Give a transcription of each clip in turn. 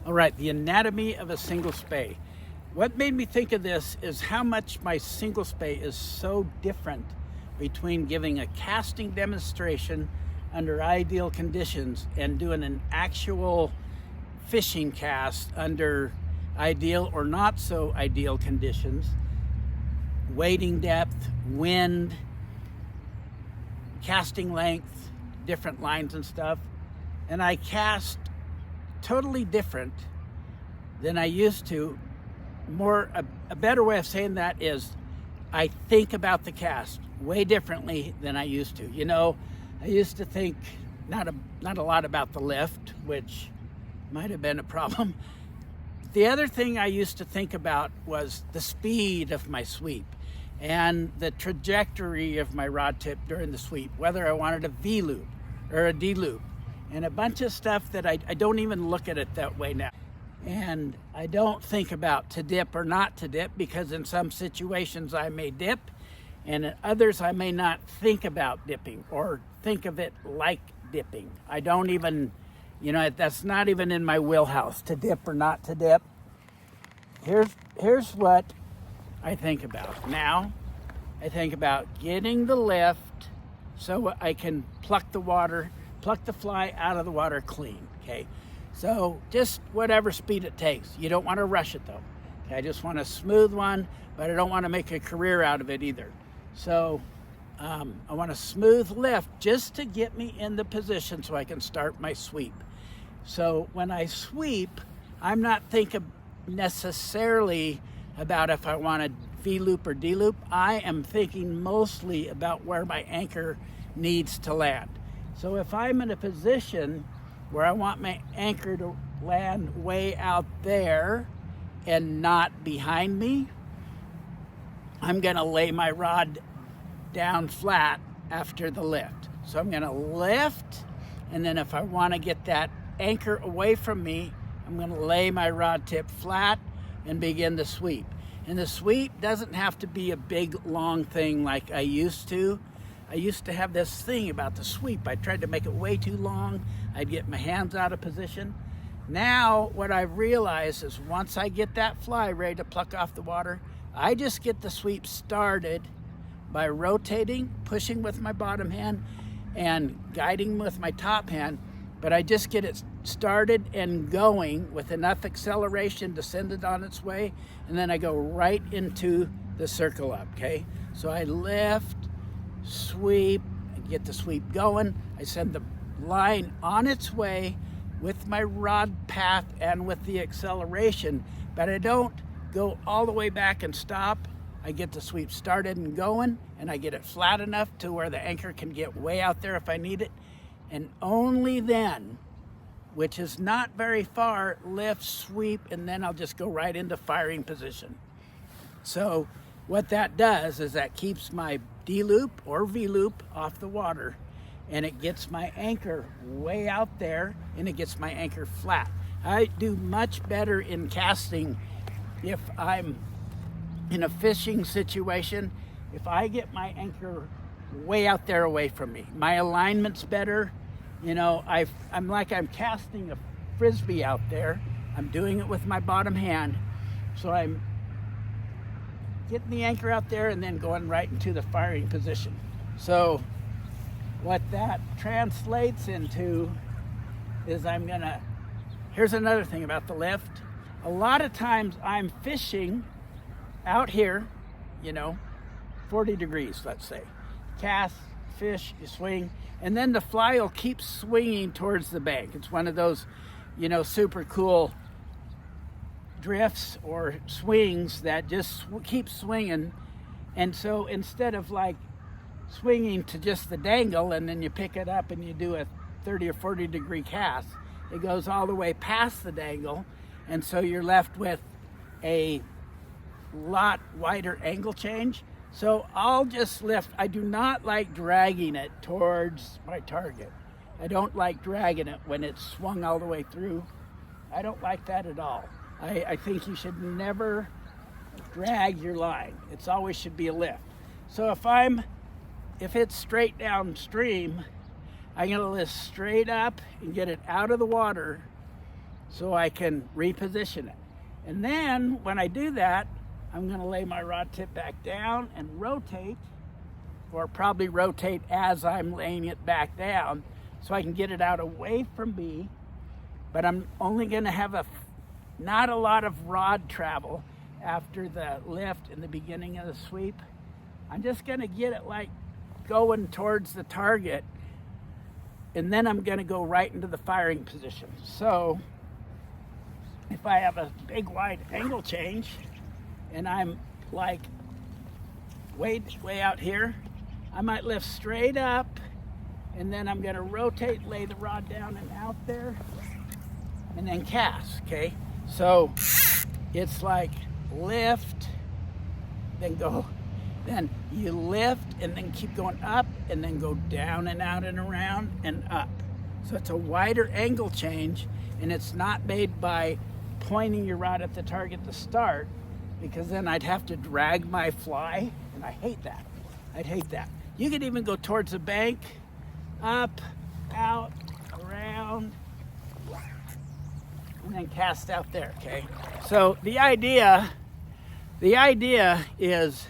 All right, the anatomy of a single spey. What made me think of this is how much my single spey is so different between giving a casting demonstration under ideal conditions and doing an actual fishing cast under ideal or not so ideal conditions. Wading depth, wind, casting length, different lines and stuff. And I cast totally different than I used to. A better way of saying that is I think about the cast way differently than I used to. You know, I used to think not a lot about the lift, which might have been a problem. The other thing I used to think about was the speed of my sweep and the trajectory of my rod tip during the sweep, whether I wanted a V loop or a D loop, and a bunch of stuff that I don't even look at it that way now. And I don't think about to dip or not to dip, because in some situations I may dip, and in others I may not think about dipping or think of it like dipping. I don't even, that's not even in my wheelhouse, to dip or not to dip. Here's what I think about. Now, I think about getting the lift so I can pluck the fly out of the water clean, okay? So just whatever speed it takes. You don't want to rush it though. Okay? I just want a smooth one, but I don't want to make a career out of it either. So I want a smooth lift just to get me in the position so I can start my sweep. So when I sweep, I'm not thinking necessarily about if I want a V loop or D loop. I am thinking mostly about where my anchor needs to land. So if I'm in a position where I want my anchor to land way out there and not behind me, I'm gonna lay my rod down flat after the lift. So I'm gonna lift, and then if I wanna get that anchor away from me, I'm gonna lay my rod tip flat and begin the sweep. And the sweep doesn't have to be a big, long thing like I used to. I used to have this thing about the sweep. I tried to make it way too long. I'd get my hands out of position. Now, what I've realized is once I get that fly ready to pluck off the water, I just get the sweep started by rotating, pushing with my bottom hand, and guiding with my top hand. But I just get it started and going with enough acceleration to send it on its way, and then I go right into the circle up, okay? So I lift, sweep, and get the sweep going. I send the line on its way with my rod path and with the acceleration, but I don't go all the way back and stop. I get the sweep started and going, and I get it flat enough to where the anchor can get way out there if I need it. And only then, which is not very far, lift, sweep, and then I'll just go right into firing position. So what that does is that keeps my D loop or V loop off the water, and it gets my anchor way out there, and it gets my anchor flat. I do much better in casting if I'm in a fishing situation, if I get my anchor way out there away from me. My alignment's better. I'm casting a frisbee out there. I'm doing it with my bottom hand. So I'm getting the anchor out there and then going right into the firing position. So what that translates into is here's another thing about the lift. A lot of times I'm fishing out here, 40 degrees, let's say. Cast, fish, you swing, and then the fly will keep swinging towards the bank. It's one of those, super cool drifts or swings that just keep swinging. And so instead of like swinging to just the dangle and then you pick it up and you do a 30 or 40 degree cast, it goes all the way past the dangle, and so you're left with a lot wider angle change. So I'll just lift. I do not like dragging it towards my target. I don't like dragging it when it's swung all the way through. I don't like that at all. I think you should never drag your line. It's always should be a lift. So if it's straight downstream, I'm gonna lift straight up and get it out of the water so I can reposition it. And then when I do that, I'm going to lay my rod tip back down and rotate, or probably rotate as I'm laying it back down, so I can get it out away from me. But I'm only going to have not a lot of rod travel after the lift in the beginning of the sweep. I'm just going to get it like going towards the target, and then I'm going to go right into the firing position. So if I have a big wide angle change and I'm like way out here, I might lift straight up, and then I'm going to rotate, lay the rod down and out there, and then cast. Okay, so it's like lift, then go, then you lift and then keep going up, and then go down and out and around and up. So it's a wider angle change, and it's not made by pointing your rod at the target to start, because then I'd have to drag my fly, and I hate that. I'd hate that. You could even go towards the bank, up, out, around, and then cast out there, okay? So the idea is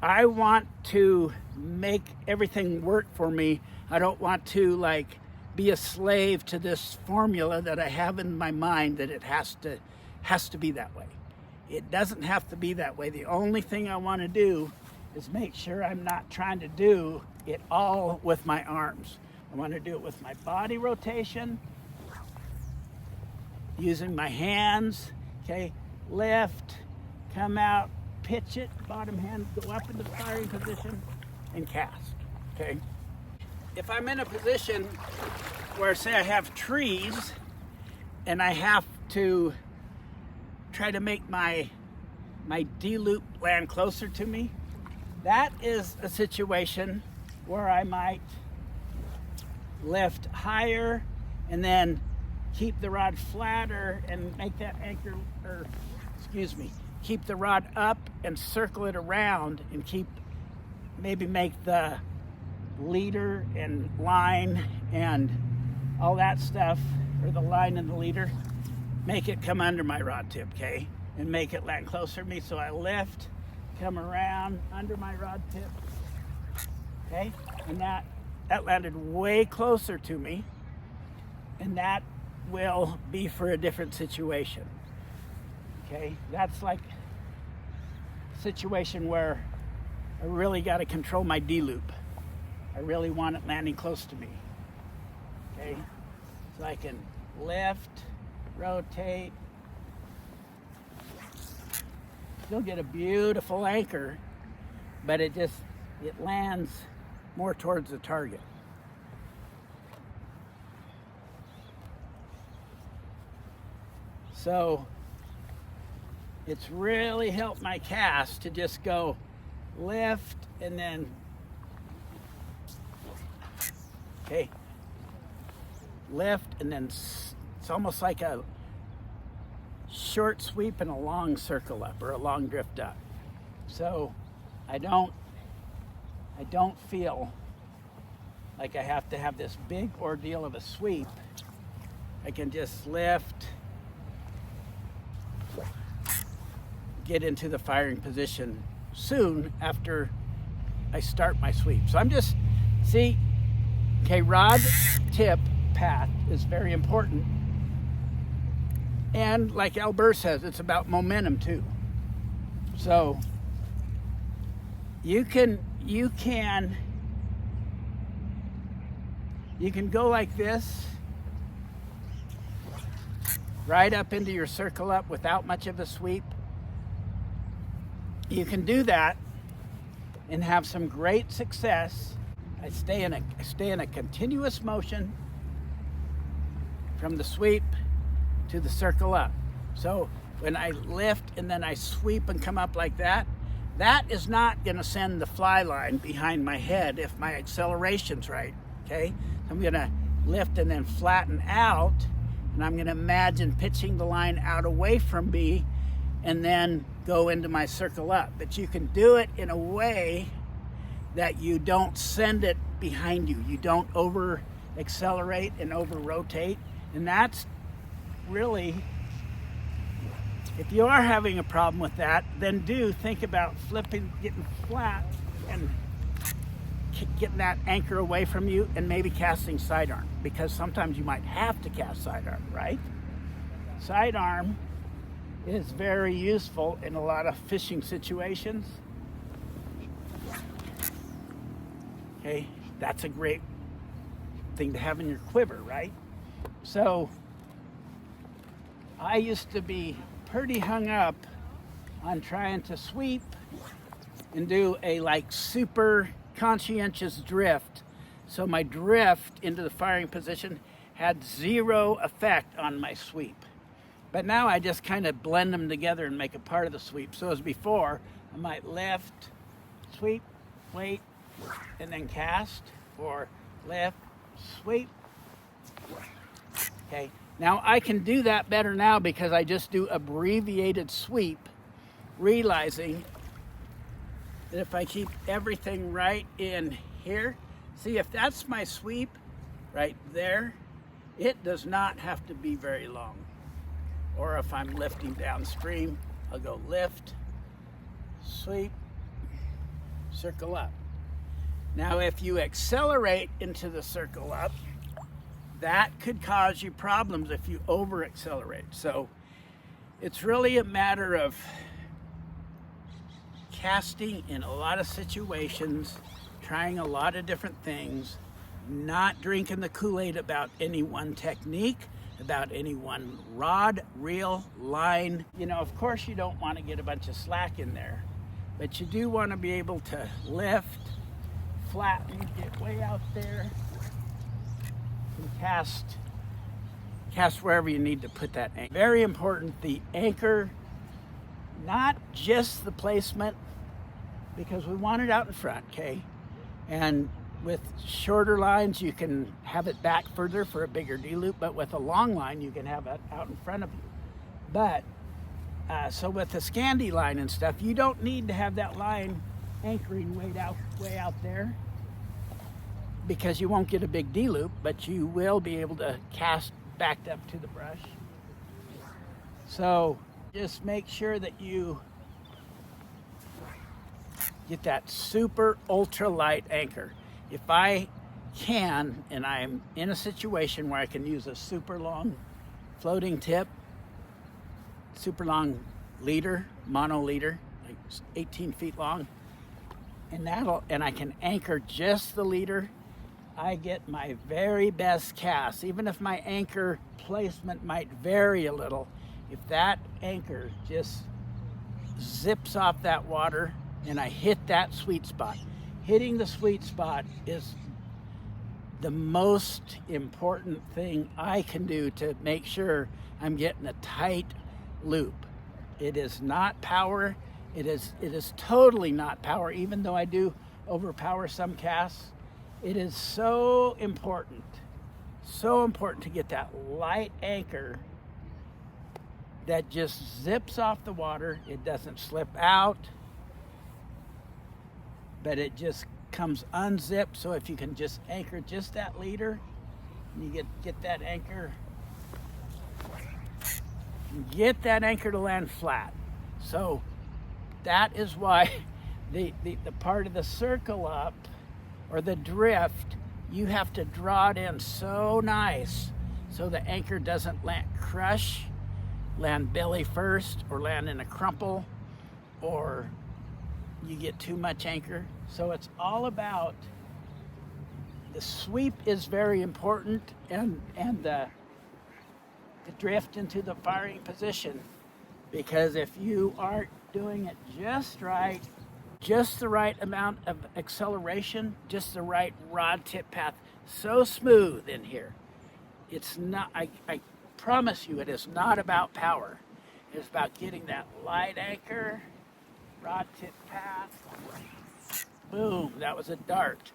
I want to make everything work for me. I don't want to like be a slave to this formula that I have in my mind that it has to be that way. It doesn't have to be that way. The only thing I want to do is make sure I'm not trying to do it all with my arms. I want to do it with my body rotation, using my hands, okay? Lift, come out, pitch it, bottom hand, go up into the firing position, and cast, okay? If I'm in a position where, say, I have trees and I have to try to make my D-loop land closer to me, that is a situation where I might lift higher and then keep the rod flatter and make that anchor, or excuse me, keep the rod up and circle it around, and maybe make the leader and line and all that stuff, or the line and the leader, make it come under my rod tip, okay? And make it land closer to me, so I lift, come around under my rod tip, okay? And that landed way closer to me, and that will be for a different situation, okay? That's like a situation where I really got to control my D-loop. I really want it landing close to me, okay? So I can lift, rotate, still get a beautiful anchor, but it lands more towards the target. So it's really helped my cast to just go lift and then, okay, lift and then it's almost like a short sweep and a long circle up, or a long drift up. So I don't feel like I have to have this big ordeal of a sweep. I can just lift, get into the firing position soon after I start my sweep. So I'm just, see, okay, rod tip path is very important. And like Albert says, it's about momentum too. So you can go like this, right up into your circle up without much of a sweep. You can do that and have some great success. I stay in a continuous motion from the sweep to the circle up. So when I lift and then I sweep and come up like that, that is not going to send the fly line behind my head if my acceleration's right, okay? I'm going to lift and then flatten out, and I'm going to imagine pitching the line out away from me and then go into my circle up. But you can do it in a way that you don't send it behind you. You don't over accelerate and over rotate, and that's really, if you are having a problem with that, then think about flipping, getting flat and getting that anchor away from you, and maybe casting sidearm, because sometimes you might have to cast sidearm, right? Sidearm is very useful in a lot of fishing situations. Okay, that's a great thing to have in your quiver, right? So I used to be pretty hung up on trying to sweep and do a super conscientious drift. So my drift into the firing position had zero effect on my sweep. But now I just kind of blend them together and make a part of the sweep. So as before, I might lift, sweep, wait, and then cast, or lift, sweep. Okay, now I can do that better now because I just do abbreviated sweep, realizing that if I keep everything right in here, see, if that's my sweep right there, it does not have to be very long. Or if I'm lifting downstream, I'll go lift, sweep, circle up. Now, if you accelerate into the circle up, that could cause you problems if you over accelerate. So it's really a matter of casting in a lot of situations, trying a lot of different things, not drinking the Kool-Aid about any one technique, about any one rod, reel, line. You know, of course you don't want to get a bunch of slack in there, but you do want to be able to lift, flatten, get way out there, and cast wherever you need to put that anchor. Very important, the anchor, not just the placement, because we want it out in front, okay? And with shorter lines, you can have it back further for a bigger D-loop, but with a long line, you can have it out in front of you. But, so with the Scandi line and stuff, you don't need to have that line anchoring way out there, because you won't get a big D-loop, but you will be able to cast backed up to the brush. So just make sure that you get that super ultra light anchor. If I can, and I'm in a situation where I can use a super long floating tip, super long leader, mono leader, like 18 feet long, and I can anchor just the leader, I get my very best cast. Even if my anchor placement might vary a little, if that anchor just zips off that water and I hit that sweet spot. Hitting the sweet spot is the most important thing I can do to make sure I'm getting a tight loop. It is not power. It is totally not power, even though I do overpower some casts. It is so important to get that light anchor that just zips off the water. It doesn't slip out, but it just comes unzipped. So if you can just anchor just that leader, and you get that anchor, to land flat. So that is why the part of the circle up or the drift, you have to draw it in so nice so the anchor doesn't crush, land belly first, or land in a crumple, or you get too much anchor. So it's all about, the sweep is very important, and the drift into the firing position, because if you aren't doing it just right, just the right amount of acceleration, just the right rod tip path, so smooth in here, it's not, I promise you, it is not about power. It's about getting that light anchor, rod tip path, boom, that was a dart.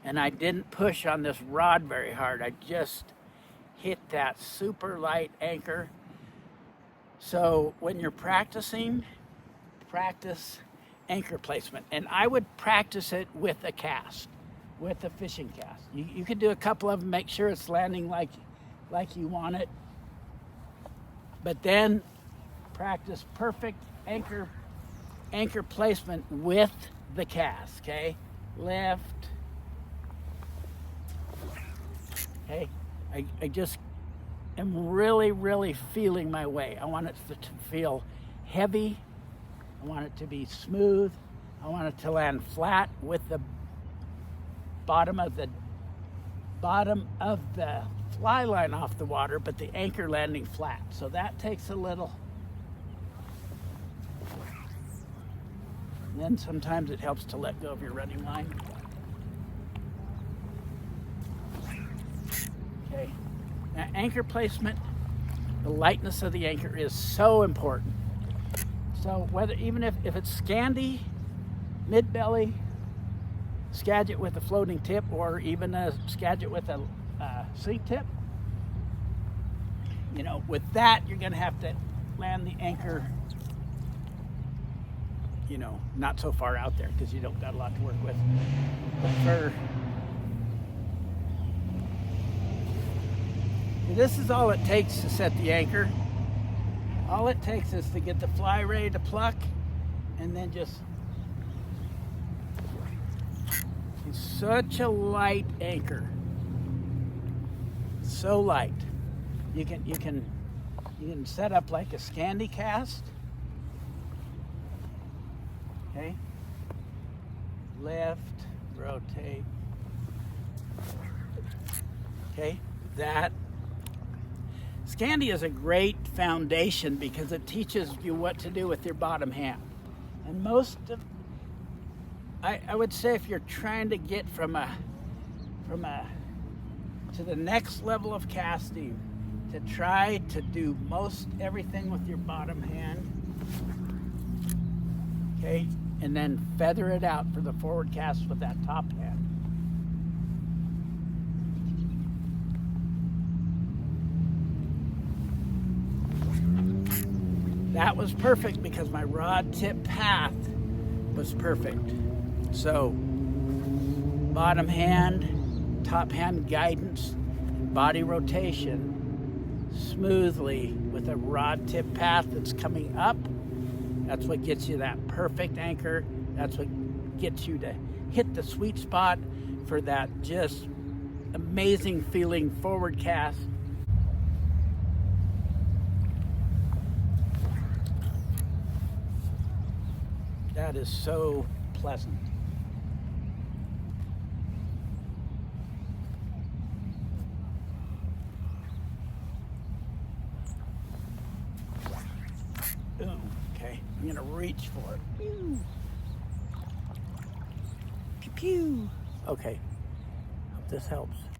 And I didn't push on this rod very hard. I just hit that super light anchor. So when you're practicing, practice anchor placement. And I would practice it with a cast, with a fishing cast. You could do a couple of them, make sure it's landing like you want it. but then practice perfect anchor placement with the cast, okay? Lift. Okay, I just am really feeling my way. I want it to feel heavy. I want it to be smooth. I want it to land flat with the bottom of the fly line off the water, but the anchor landing flat. So that takes a little. And then sometimes it helps to let go of your running line. Okay. Now, anchor placement, the lightness of the anchor is so important. So even if it's Scandi, mid-belly, Skagit with a floating tip, or even a Skagit with a sink tip, with that you're going to have to land the anchor, not so far out there because you don't got a lot to work with. But this is all it takes to set the anchor. All it takes is to get the fly ready to pluck, and then just it's such a light anchor, so light. You can set up like a Scandi cast. Okay, lift, rotate. Okay, that. Scandi is a great foundation because it teaches you what to do with your bottom hand. And I would say if you're trying to get to the next level of casting, to try to do most everything with your bottom hand, okay, and then feather it out for the forward cast with that top hand. That was perfect because my rod tip path was perfect. So bottom hand, top hand guidance, body rotation smoothly with a rod tip path that's coming up. That's what gets you that perfect anchor. That's what gets you to hit the sweet spot for that just amazing feeling forward cast. That is so pleasant. Boom. Okay, I'm gonna reach for it. Pew. Pew, pew. Okay, hope this helps.